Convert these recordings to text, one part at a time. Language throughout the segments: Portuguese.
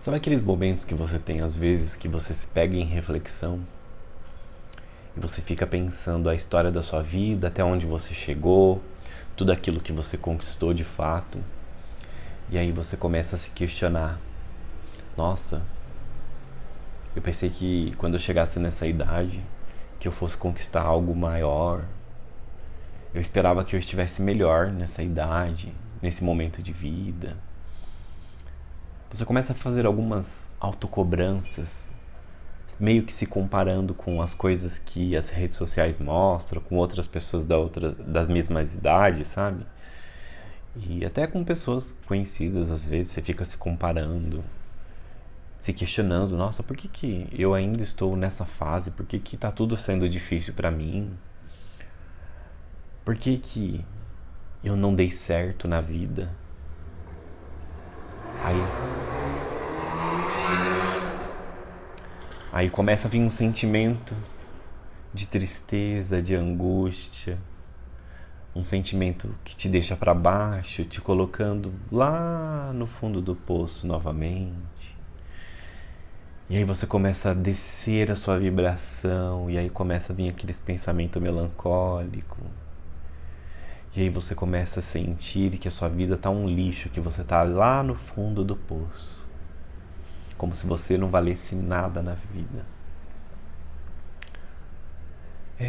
Sabe aqueles momentos que você tem às vezes que você se pega em reflexão e você fica pensando a história da sua vida, até onde você chegou, tudo aquilo que você conquistou de fato, e aí você começa a se questionar: nossa, eu pensei que quando eu chegasse nessa idade que eu fosse conquistar algo maior. Eu esperava que eu estivesse melhor nessa idade, nesse momento de vida. Você começa a fazer algumas autocobranças, meio que se comparando com as coisas que as redes sociais mostram, com outras pessoas das mesmas idades, sabe? E até com pessoas conhecidas, às vezes, você fica se comparando, se questionando: nossa, por que que eu ainda estou nessa fase? Por que que tá tudo sendo difícil pra mim? Por que que eu não dei certo na vida? Aí, aí começa a vir um sentimento de tristeza, de angústia, um sentimento que te deixa para baixo, te colocando lá no fundo do poço novamente. E aí você começa a descer a sua vibração, e aí começa a vir aqueles pensamentos melancólicos. E aí você começa a sentir que a sua vida tá um lixo, que você tá lá no fundo do poço. Como se você não valesse nada na vida.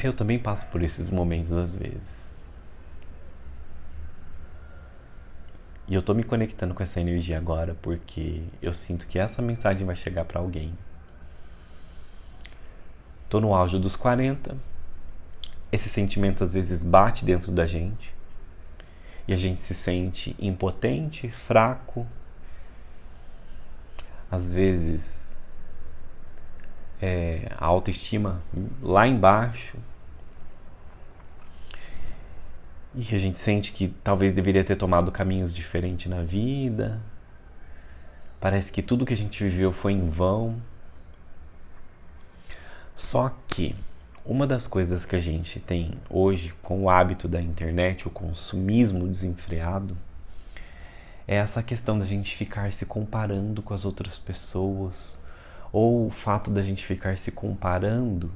Eu também passo por esses momentos às vezes. E eu tô me conectando com essa energia agora porque eu sinto que essa mensagem vai chegar para alguém. Tô no auge dos 40. Esse sentimento às vezes bate dentro da gente. E a gente se sente impotente, fraco. Às vezes a autoestima lá embaixo. E a gente sente que talvez deveria ter tomado caminhos diferentes na vida. Parece que tudo que a gente viveu foi em vão. Só que uma das coisas que a gente tem hoje com o hábito da internet, o consumismo desenfreado, é essa questão da gente ficar se comparando com as outras pessoas, ou o fato da gente ficar se comparando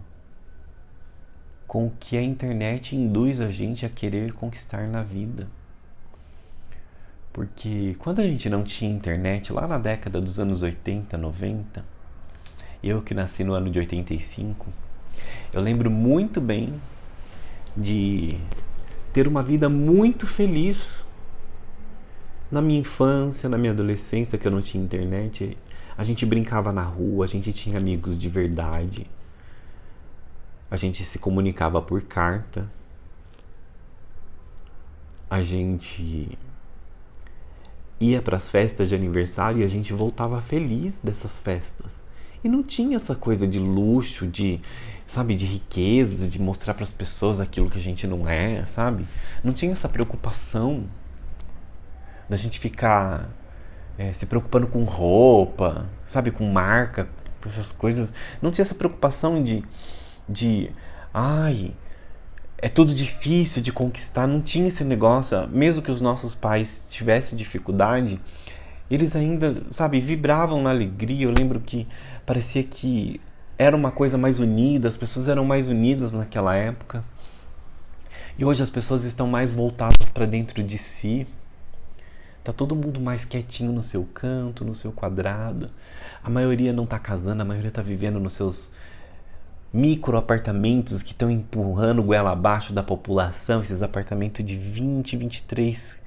com o que a internet induz a gente a querer conquistar na vida. Porque quando a gente não tinha internet, lá na década dos anos 80, 90, eu que nasci no ano de 85, eu lembro muito bem de ter uma vida muito feliz na minha infância, na minha adolescência, que eu não tinha internet. A gente brincava na rua, a gente tinha amigos de verdade, a gente se comunicava por carta, a gente ia para as festas de aniversário e a gente voltava feliz dessas festas. E não tinha essa coisa de luxo, de, sabe, de riqueza, de mostrar para as pessoas aquilo que a gente não é, sabe? Não tinha essa preocupação da gente ficar se preocupando com roupa, sabe, com marca, com essas coisas. Não tinha essa preocupação de ai, é tudo difícil de conquistar. Não tinha esse negócio. Mesmo que os nossos pais tivessem dificuldade, eles ainda, sabe, vibravam na alegria. Eu lembro que parecia que era uma coisa mais unida, as pessoas eram mais unidas naquela época. E hoje as pessoas estão mais voltadas para dentro de si. Tá todo mundo mais quietinho no seu canto, no seu quadrado. A maioria não tá casando, a maioria tá vivendo nos seus micro apartamentos que estão empurrando goela abaixo da população, esses apartamentos de 20, 23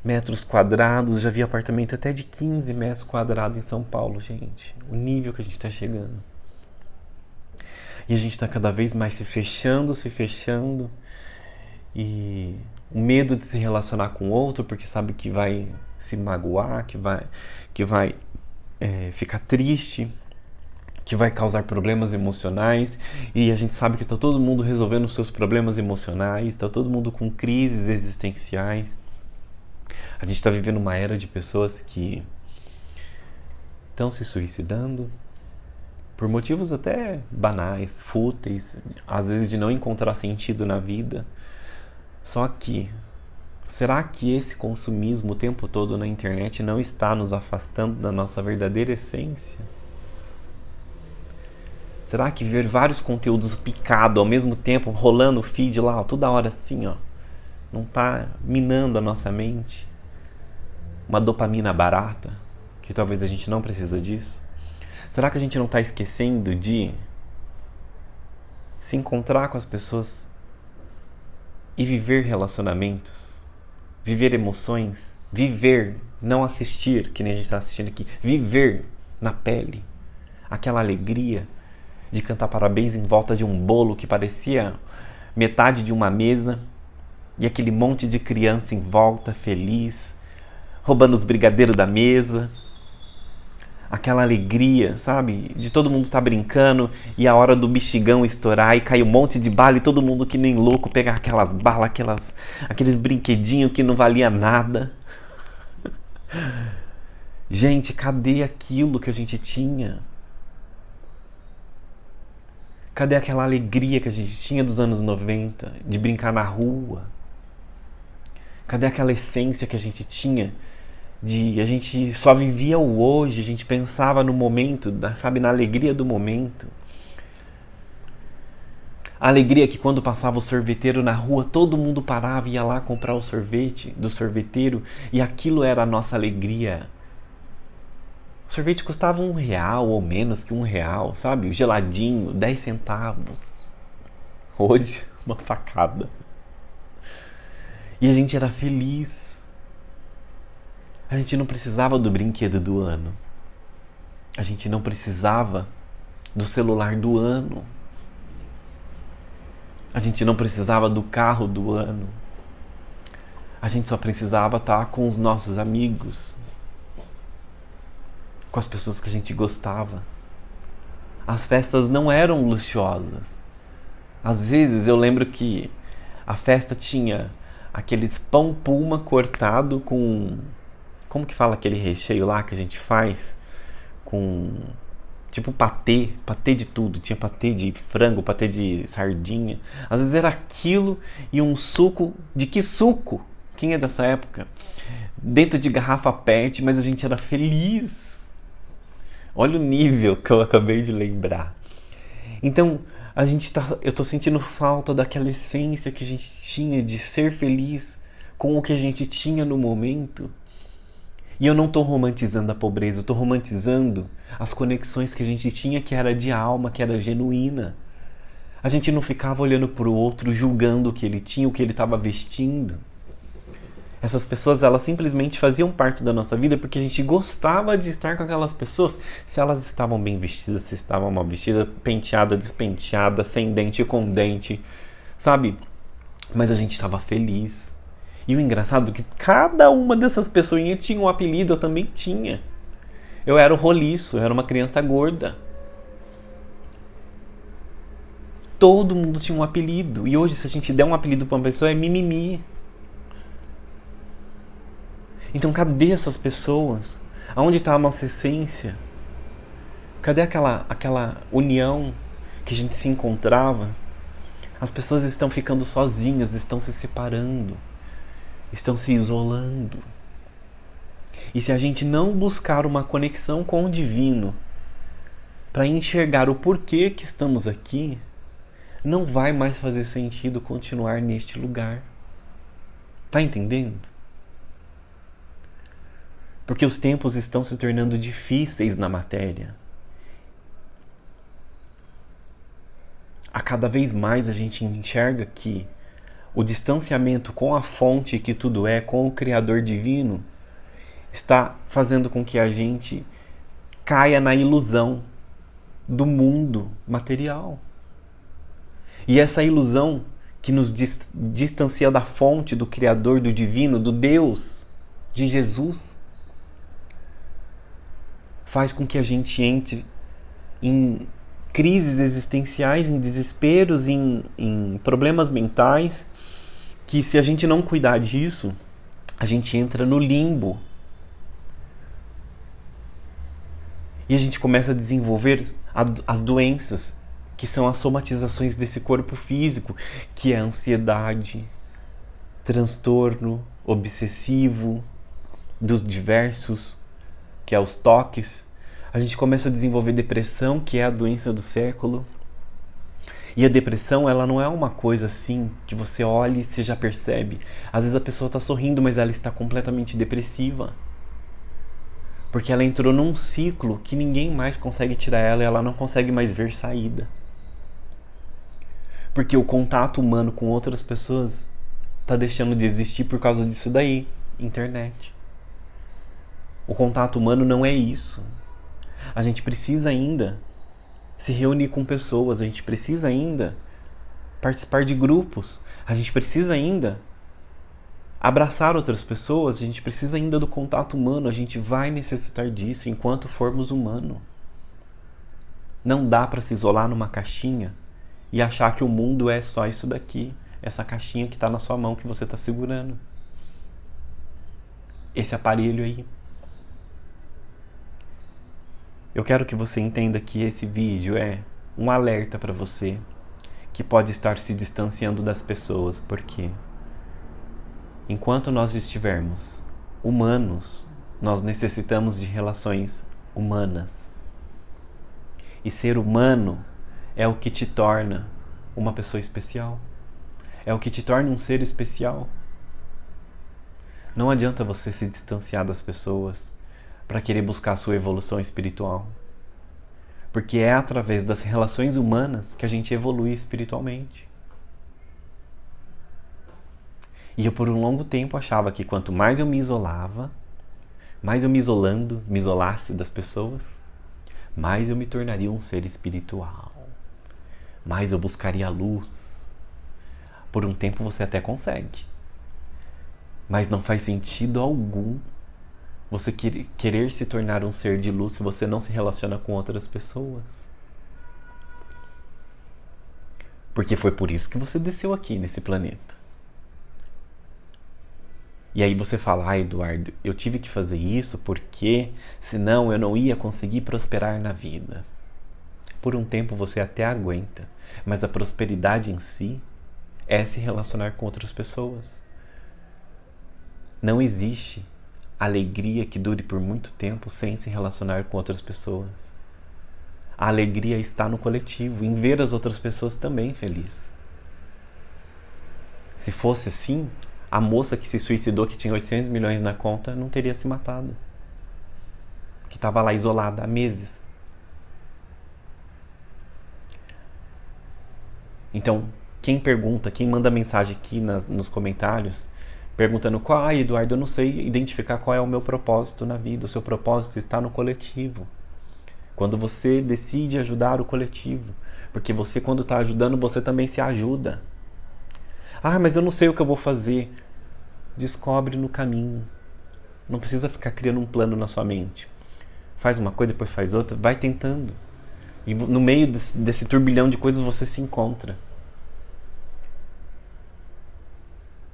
metros quadrados. Já vi apartamento até de 15 metros quadrados em São Paulo, gente. O nível que a gente tá chegando. E a gente tá cada vez mais se fechando. E o medo de se relacionar com o outro, porque sabe que vai se magoar, que vai ficar triste, que vai causar problemas emocionais. E a gente sabe que tá todo mundo resolvendo os seus problemas emocionais, tá todo mundo com crises existenciais. A gente tá vivendo uma era de pessoas que estão se suicidando por motivos até banais, fúteis, às vezes de não encontrar sentido na vida. Só que Será que esse consumismo o tempo todo na internet não está nos afastando da nossa verdadeira essência? Será que ver vários conteúdos picados ao mesmo tempo, rolando o feed lá, ó, toda hora assim, ó, não está minando a nossa mente? Uma dopamina barata, que talvez a gente não precisa disso? Será que a gente não está esquecendo de se encontrar com as pessoas e viver relacionamentos? Viver emoções? Viver, não assistir, que nem a gente está assistindo aqui. Viver na pele. Aquela alegria de cantar parabéns em volta de um bolo que parecia metade de uma mesa e aquele monte de criança em volta, feliz, roubando os brigadeiros da mesa. Aquela alegria, sabe? De todo mundo estar brincando e a hora do bexigão estourar e cair um monte de bala e todo mundo que nem louco pegar aquelas balas, aqueles brinquedinhos que não valia nada. Gente, cadê aquilo que a gente tinha? Cadê aquela alegria que a gente tinha dos anos 90, de brincar na rua? Cadê aquela essência que a gente tinha? A gente só vivia o hoje, a gente pensava no momento, sabe, na alegria do momento. A alegria que quando passava o sorveteiro na rua, todo mundo parava e ia lá comprar o sorvete do sorveteiro e aquilo era a nossa alegria. O sorvete custava R$1 ou menos que R$1, sabe? O geladinho, 10 centavos. Hoje, uma facada. E a gente era feliz. A gente não precisava do brinquedo do ano. A gente não precisava do celular do ano. A gente não precisava do carro do ano. A gente só precisava estar com os nossos amigos, com as pessoas que a gente gostava. As festas não eram luxuosas. Às vezes eu lembro que a festa tinha aqueles pão puma cortado com... Como que fala aquele recheio lá que a gente faz? Com... Tipo patê de tudo. Tinha patê de frango, patê de sardinha. Às vezes era aquilo e um suco. De que suco? Quem é dessa época? Dentro de garrafa PET, mas a gente era feliz. Olha o nível que eu acabei de lembrar. Então, eu tô sentindo falta daquela essência que a gente tinha de ser feliz com o que a gente tinha no momento. E eu não tô romantizando a pobreza, eu tô romantizando as conexões que a gente tinha, que era de alma, que era genuína. A gente não ficava olhando pro outro, julgando o que ele tinha, o que ele estava vestindo. Essas pessoas, elas simplesmente faziam parte da nossa vida porque a gente gostava de estar com aquelas pessoas. Se elas estavam bem vestidas, se estavam mal vestidas, penteada, despenteada, sem dente, com dente, sabe? Mas a gente estava feliz. E o engraçado é que cada uma dessas pessoinhas tinha um apelido, eu também tinha. Eu era o roliço, eu era uma criança gorda. Todo mundo tinha um apelido. E hoje, se a gente der um apelido para uma pessoa, é mimimi. Então, cadê essas pessoas? Aonde está a nossa essência? Cadê aquela união que a gente se encontrava? As pessoas estão ficando sozinhas, estão se separando, estão se isolando. E se a gente não buscar uma conexão com o divino para enxergar o porquê que estamos aqui, não vai mais fazer sentido continuar neste lugar. Tá entendendo? Porque os tempos estão se tornando difíceis na matéria. A cada vez mais a gente enxerga que o distanciamento com a fonte que tudo é, com o Criador Divino, está fazendo com que a gente caia na ilusão do mundo material. E essa ilusão que nos distancia da fonte, do Criador, do Divino, do Deus, de Jesus, faz com que a gente entre em crises existenciais, em desesperos, em problemas mentais, que se a gente não cuidar disso, a gente entra no limbo. E a gente começa a desenvolver as doenças, que são as somatizações desse corpo físico, que é a ansiedade, transtorno obsessivo, dos diversos, que é os toques. A gente começa a desenvolver depressão, que é a doença do século. E a depressão, ela não é uma coisa assim, que você olha e você já percebe. Às vezes a pessoa está sorrindo, mas ela está completamente depressiva. Porque ela entrou num ciclo que ninguém mais consegue tirar ela e ela não consegue mais ver saída. Porque o contato humano com outras pessoas está deixando de existir por causa disso daí, internet. O contato humano não é isso. A gente precisa ainda se reunir com pessoas, a gente precisa ainda participar de grupos, a gente precisa ainda abraçar outras pessoas, a gente precisa ainda do contato humano, a gente vai necessitar disso enquanto formos humanos. Não dá para se isolar numa caixinha e achar que o mundo é só isso daqui, essa caixinha que está na sua mão que você está segurando. Esse aparelho aí. Eu quero que você entenda que esse vídeo é um alerta para você que pode estar se distanciando das pessoas, porque enquanto nós estivermos humanos, nós necessitamos de relações humanas. E ser humano é o que te torna uma pessoa especial. É o que te torna um ser especial. Não adianta você se distanciar das pessoas para querer buscar a sua evolução espiritual. Porque é através das relações humanas que a gente evolui espiritualmente. E eu por um longo tempo achava que quanto mais eu me isolava, mais eu me isolasse das pessoas, mais eu me tornaria um ser espiritual. Mais eu buscaria a luz. Por um tempo você até consegue. Mas não faz sentido algum você querer se tornar um ser de luz se você não se relaciona com outras pessoas. Porque foi por isso que você desceu aqui nesse planeta. E aí você fala, Eduardo, eu tive que fazer isso porque senão eu não ia conseguir prosperar na vida. Por um tempo você até aguenta, mas a prosperidade em si é se relacionar com outras pessoas. Não existe alegria que dure por muito tempo sem se relacionar com outras pessoas. A alegria está no coletivo, em ver as outras pessoas também felizes. Se fosse assim, a moça que se suicidou, que tinha 800 milhões na conta, não teria se matado. Que estava lá isolada há meses. Então, quem pergunta, quem manda mensagem aqui nos comentários, perguntando Eduardo, eu não sei identificar qual é o meu propósito na vida. O seu propósito está no coletivo. Quando você decide ajudar o coletivo. Porque você, quando está ajudando, você também se ajuda. Mas eu não sei o que eu vou fazer. Descobre no caminho. Não precisa ficar criando um plano na sua mente. Faz uma coisa, depois faz outra. Vai tentando. E no meio desse turbilhão de coisas você se encontra.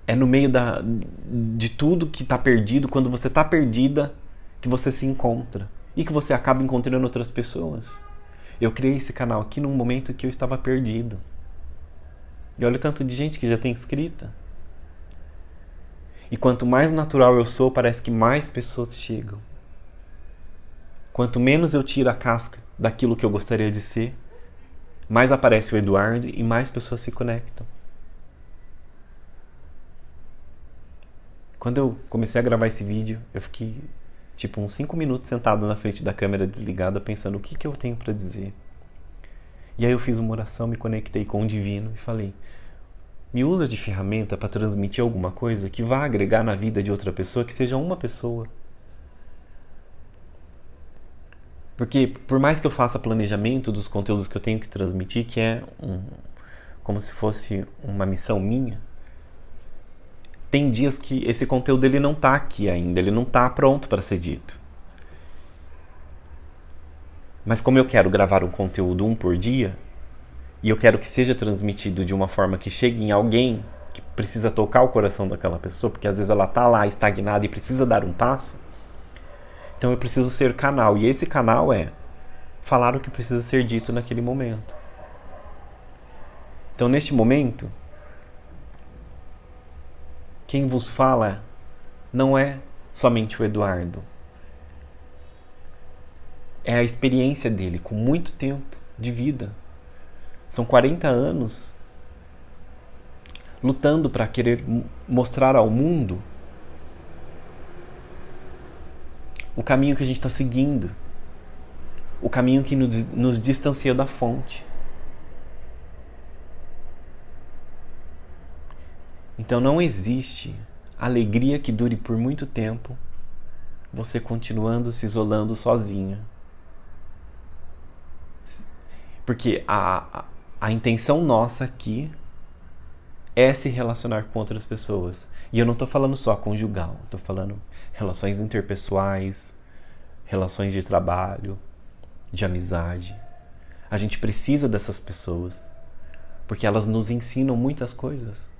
É no meio de tudo que está perdido, quando você está perdida, que você se encontra. E que você acaba encontrando outras pessoas. Eu criei esse canal aqui num momento que eu estava perdido. E olha o tanto de gente que já tem inscrita. E quanto mais natural eu sou, parece que mais pessoas chegam. Quanto menos eu tiro a casca daquilo que eu gostaria de ser, mais aparece o Eduardo e mais pessoas se conectam. Quando eu comecei a gravar esse vídeo, eu fiquei tipo uns 5 minutos sentado na frente da câmera desligada, pensando o que eu tenho para dizer. E aí eu fiz uma oração, me conectei com o divino e falei, me usa de ferramenta para transmitir alguma coisa que vá agregar na vida de outra pessoa, que seja uma pessoa. Porque por mais que eu faça planejamento dos conteúdos que eu tenho que transmitir, que é como se fosse uma missão minha, tem dias que esse conteúdo ele não está aqui ainda, ele não está pronto para ser dito. Mas como eu quero gravar um conteúdo por dia, e eu quero que seja transmitido de uma forma que chegue em alguém que precisa tocar o coração daquela pessoa, porque às vezes ela está lá estagnada e precisa dar um passo, então eu preciso ser canal. E esse canal é falar o que precisa ser dito naquele momento. Então neste momento, Quem vos fala não é somente o Eduardo. É a experiência dele com muito tempo de vida. São 40 anos lutando para querer mostrar ao mundo o caminho que a gente está seguindo, o caminho que nos distancia da fonte. Então não existe alegria que dure por muito tempo você continuando se isolando sozinha. Porque a intenção nossa aqui é se relacionar com outras pessoas. E eu não estou falando só conjugal, estou falando relações interpessoais, relações de trabalho, de amizade. A gente precisa dessas pessoas, porque elas nos ensinam muitas coisas,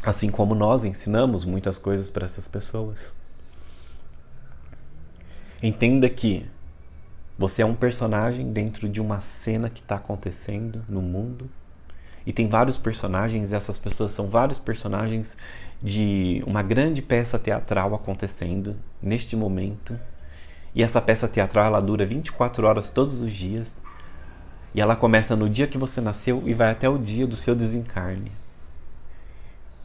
assim como nós ensinamos muitas coisas para essas pessoas. Entenda que você é um personagem dentro de uma cena que está acontecendo no mundo. E tem vários personagens, e essas pessoas são vários personagens de uma grande peça teatral acontecendo neste momento. E essa peça teatral, ela dura 24 horas todos os dias. E ela começa no dia que você nasceu e vai até o dia do seu desencarne.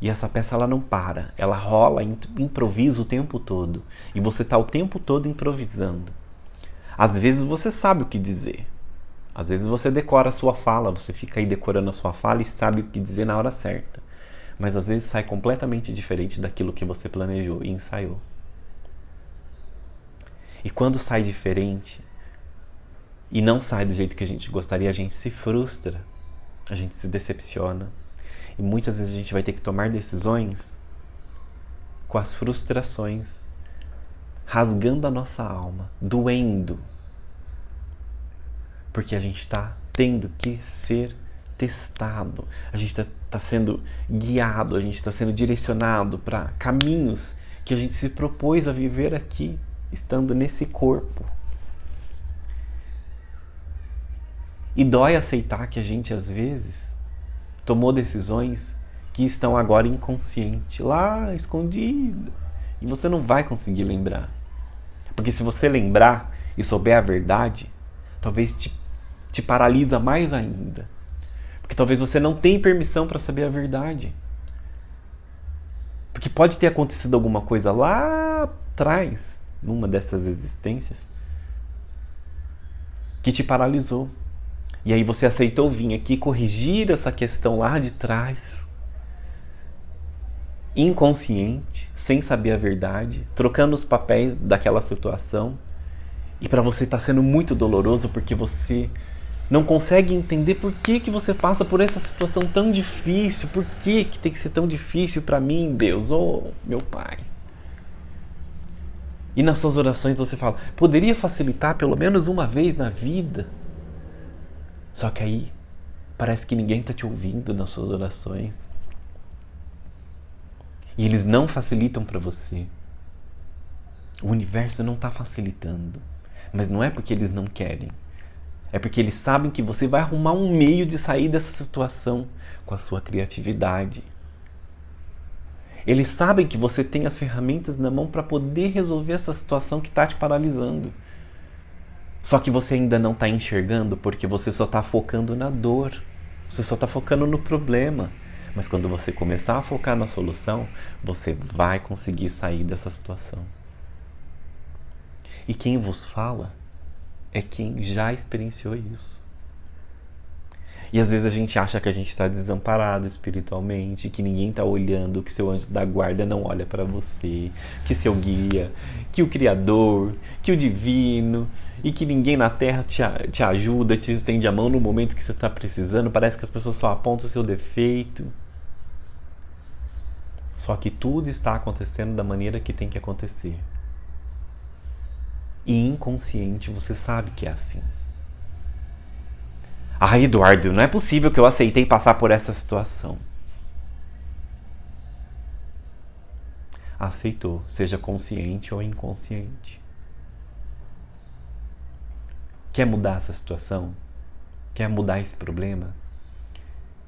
E essa peça, ela não para. Ela rola, improvisa o tempo todo. E você está o tempo todo improvisando. Às vezes você sabe o que dizer. Às vezes você decora a sua fala, você fica aí decorando a sua fala e sabe o que dizer na hora certa. Mas às vezes sai completamente diferente daquilo que você planejou e ensaiou. E quando sai diferente e não sai do jeito que a gente gostaria, a gente se frustra, a gente se decepciona. E muitas vezes a gente vai ter que tomar decisões com as frustrações, rasgando a nossa alma, doendo. Porque a gente está tendo que ser testado, a gente está sendo guiado, a gente está sendo direcionado para caminhos que a gente se propôs a viver aqui, estando nesse corpo. E dói aceitar que a gente, às vezes, tomou decisões que estão agora inconsciente, lá escondido, e você não vai conseguir lembrar. Porque se você lembrar e souber a verdade, talvez te paralisa mais ainda. Porque talvez você não tenha permissão para saber a verdade. Porque pode ter acontecido alguma coisa lá atrás, numa dessas existências, que te paralisou. E aí você aceitou vir aqui corrigir essa questão lá de trás, inconsciente, sem saber a verdade, trocando os papéis daquela situação. E para você está sendo muito doloroso porque você não consegue entender por que você passa por essa situação tão difícil. Por que tem que ser tão difícil para mim, Deus? Oh, meu Pai. E nas suas orações você fala, poderia facilitar pelo menos uma vez na vida? Só que aí parece que ninguém está te ouvindo nas suas orações. E eles não facilitam para você. O universo não está facilitando. Mas não é porque eles não querem. É porque eles sabem que você vai arrumar um meio de sair dessa situação com a sua criatividade. Eles sabem que você tem as ferramentas na mão para poder resolver essa situação que está te paralisando. Só que você ainda não está enxergando porque você só está focando na dor. Você só está focando no problema. Mas quando você começar a focar na solução, você vai conseguir sair dessa situação. E quem vos fala é quem já experienciou isso. E às vezes a gente acha que a gente está desamparado espiritualmente, que ninguém está olhando, que seu anjo da guarda não olha para você, que seu guia, que o Criador, que o Divino, e que ninguém na Terra te ajuda, te estende a mão no momento que você está precisando. Parece que as pessoas só apontam o seu defeito. Só que tudo está acontecendo da maneira que tem que acontecer. E inconsciente você sabe que é assim. Ah, Eduardo, não é possível que eu aceitei passar por essa situação. Aceitou, seja consciente ou inconsciente. Quer mudar essa situação? Quer mudar esse problema?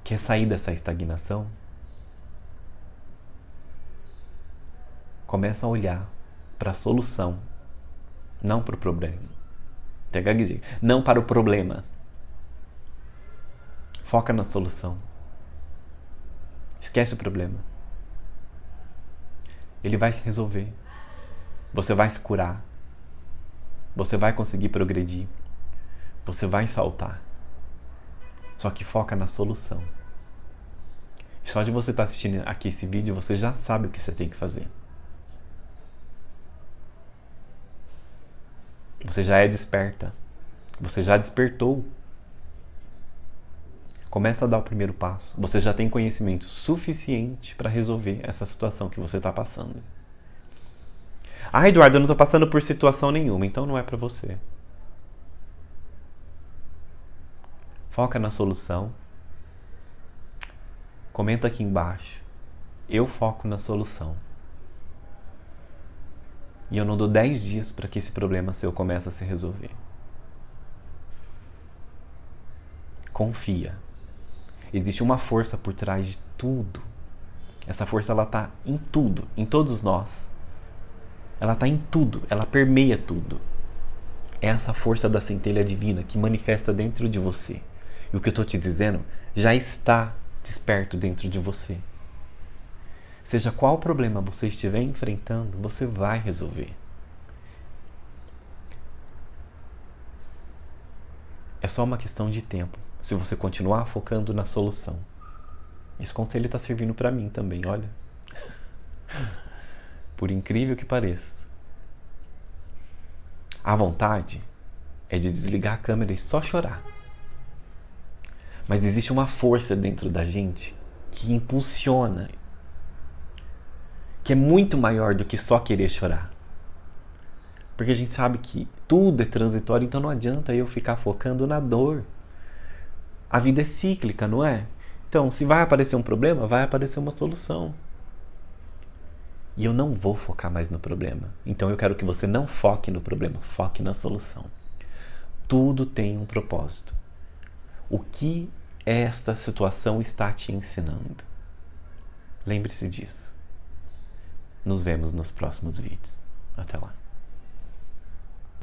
Quer sair dessa estagnação? Começa a olhar para a solução, não para o problema. Não para o problema. Foca na solução. Esquece o problema. Ele vai se resolver. Você vai se curar. Você vai conseguir progredir. Você vai saltar. Só que foca na solução. Só de você estar assistindo aqui esse vídeo, você já sabe o que você tem que fazer. Você já é desperta. Você já despertou. Começa a dar o primeiro passo. Você já tem conhecimento suficiente para resolver essa situação que você está passando. Ah, Eduardo, eu não estou passando por situação nenhuma, então não é para você. Foca na solução. Comenta aqui embaixo. Eu foco na solução. E eu não dou 10 dias para que esse problema seu comece a se resolver. Confia. Existe uma força por trás de tudo. Essa força, ela está em tudo, em todos nós. Ela está em tudo, ela permeia tudo. É essa força da centelha divina que manifesta dentro de você. E o que eu estou te dizendo já está desperto dentro de você. Seja qual problema você estiver enfrentando, você vai resolver. É só uma questão de tempo, se você continuar focando na solução. Esse conselho está servindo para mim também, olha. Por incrível que pareça. A vontade é de desligar a câmera e só chorar. Mas existe uma força dentro da gente que impulsiona, que é muito maior do que só querer chorar. Porque a gente sabe que tudo é transitório, então não adianta eu ficar focando na dor. A vida é cíclica, não é? Então, se vai aparecer um problema, vai aparecer uma solução. E eu não vou focar mais no problema. Então eu quero que você não foque no problema, foque na solução. Tudo tem um propósito. O que esta situação está te ensinando? Lembre-se disso. Nos vemos nos próximos vídeos. Até lá.